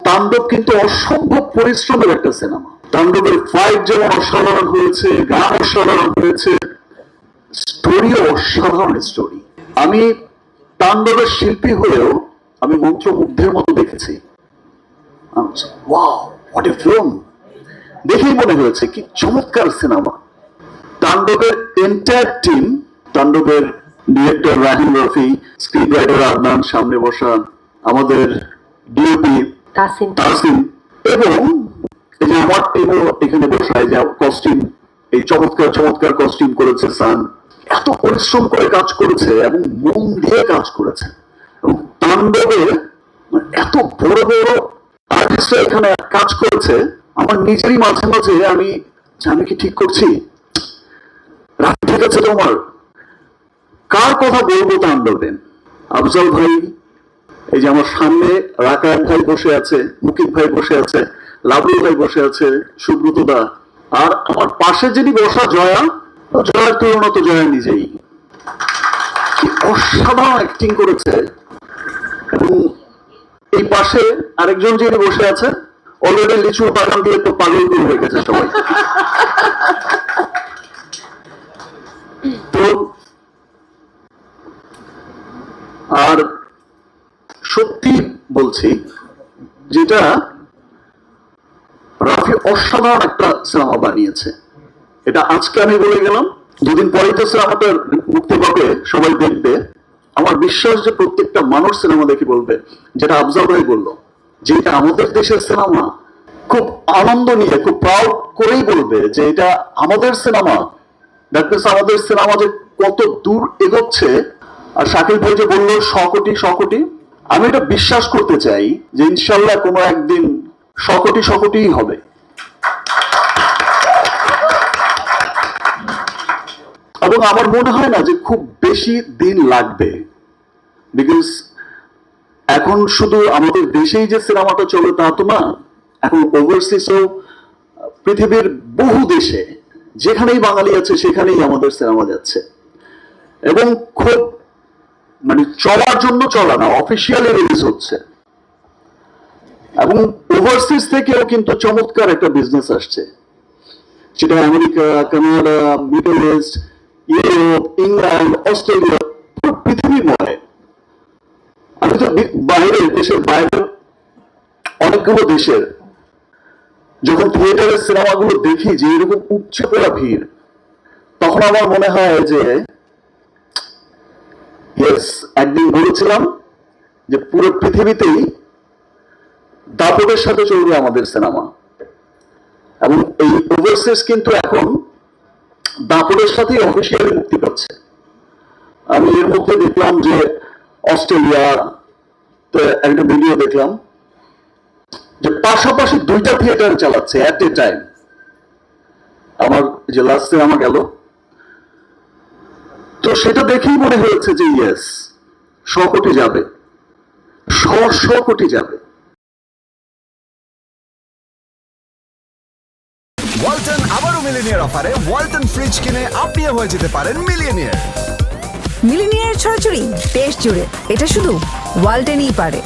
তাণ্ডব কিন্তু অসম্ভব পরিশ্রমের একটা সিনেমা। তাণ্ডবের ফাইট যেমন অসাধারণ হয়েছে, গান অসাধারণ হয়েছে, স্টোরিও অসাধারণ স্টোরি। আমি তাণ্ডবের শিল্পী হয়েও আমি মন্ত্রমুগ্ধের মতো দেখেছি। Wow, what a film! দেখেই মনে হয়েছে কি চমৎকার সিনেমা। তাণ্ডবের এন্টায়ার টিম, তাণ্ডবের ডিরেক্টর রাহিম রফি, স্ক্রিপ্ট রাইটার আদনান, সামনে বসা আমাদের ডিওপি তাসিম, এবং এই যে আমার টিমও এখানে বসায়, যে কস্টিউম, এই চমৎকার চমৎকার কস্টিউম করেছে সান, এত পরিশ্রম করে কাজ করেছে এবং মন দিয়ে কাজ করেছে। এবং তাণ্ডবে এত বড় বড় আর্টিস্টরা এখানে কাজ করেছে, আমার নিজেরই মাঝে মাঝে আমি কি ঠিক করছি, রাত ঠিক আছে তোমার, কার কথা বলবো তাণ্ডবে? আফজাল ভাই, এই যে আমার সামনে রাকাত ভাই বসে আছে, মুকিত ভাই বসে আছে, লাবলু ভাই বসে আছে, সুব্রত দা, আর আমার পাশে যিনি বসা জয়া, জয়ার তুলনা তো জয়া নিজেই, কি অসাধারণ অ্যাক্টিং করেছে। এবং এই পাশে আরেকজন যিনি বসে আছে, অলরেডি লিচুর বাগান দিয়ে তো পাগল হয়ে গেছে সবাই। তো আর সত্যি বলছি, যেটা রাফি অসাধারণ একটা সিনেমা বানিয়েছে, এটা আজকে আমি বলে গেলাম, দুদিন পরেই তো সিনেমাটা মুক্তি পাবে, সবাই দেখবে। আমার বিশ্বাস যে প্রত্যেকটা মানুষ সিনেমা দেখে বলবে, যেটা আফজাল ভাই বললো, যে এটা আমাদের দেশের সিনেমা, খুব আনন্দ নিয়ে, খুব প্রাউড করেই বলবে যে এটা আমাদের সিনেমা। দ্যাট মিনস আমাদের সিনেমা যে কত দূর এগোচ্ছে। আর শাকিল ভাই যে বললো 100 কোটি 100 কোটি, আমি এটা বিশ্বাস করতে চাই যে ইনশাল্লাহ কোনো একদিন 100 কোটি 100 কোটিই হবে। এবং আমার মনে হয় না যে খুব বেশি দিন লাগবে, বিকজ এখন শুধু আমাদের দেশেই যে সিনেমাটা চলে তা তো না, এখন ওভারসিজও পৃথিবীর বহু দেশে যেখানেই বাঙালি আছে সেখানেই আমাদের সিনেমা যাচ্ছে। এবং খুব চলার জন্য চলা না, অফিসিয়ালি রিলিজ হচ্ছে। এবং ওভারসিজ থেকেও কিন্তু চমৎকার একটা বিজনেস আসছে, সেটা America, Canada, middle east, Europe, England, Australia, পুরো পৃথিবীময়। আমি তো দেশের বাইরের অনেকগুলো দেশের যখন থিয়েটারের সিনেমাগুলো দেখি যে এরকম উপচে পড়া ভিড়, তখন আমার মনে হয় যে একদিন বলেছিলাম যে পুরো পৃথিবীতেই দাপটের সাথে চলবে আমাদের সিনেমা। এবং এই ওভারসিজ কিন্তু এখন দাপটের সাথেই অফিসিয়ালি মুক্তি পাচ্ছে। আমি এর মধ্যে দেখলাম যে অস্ট্রেলিয়া একটা ভিডিও দেখলাম যে পাশাপাশি 2টা থিয়েটার চালাচ্ছে এট এ টাইম। আমার যে লাস্ট সিনেমা গেল, তো সেটা দেখেই মনে হয়েছে যে ইয়েস, 100 কোটি যাবে, 100 কোটি যাবে। ওয়ালটন আবারও মিলিনিয়ার অফারে ওয়ালটন ফ্রিজ কিনে আপনিও হয়ে যেতে পারেন মিলিয়নিয়ার। মিলিনিয়ার ছড়াছড়ি দেশ জুড়ে, এটা শুধু ওয়ালটেনই পারে।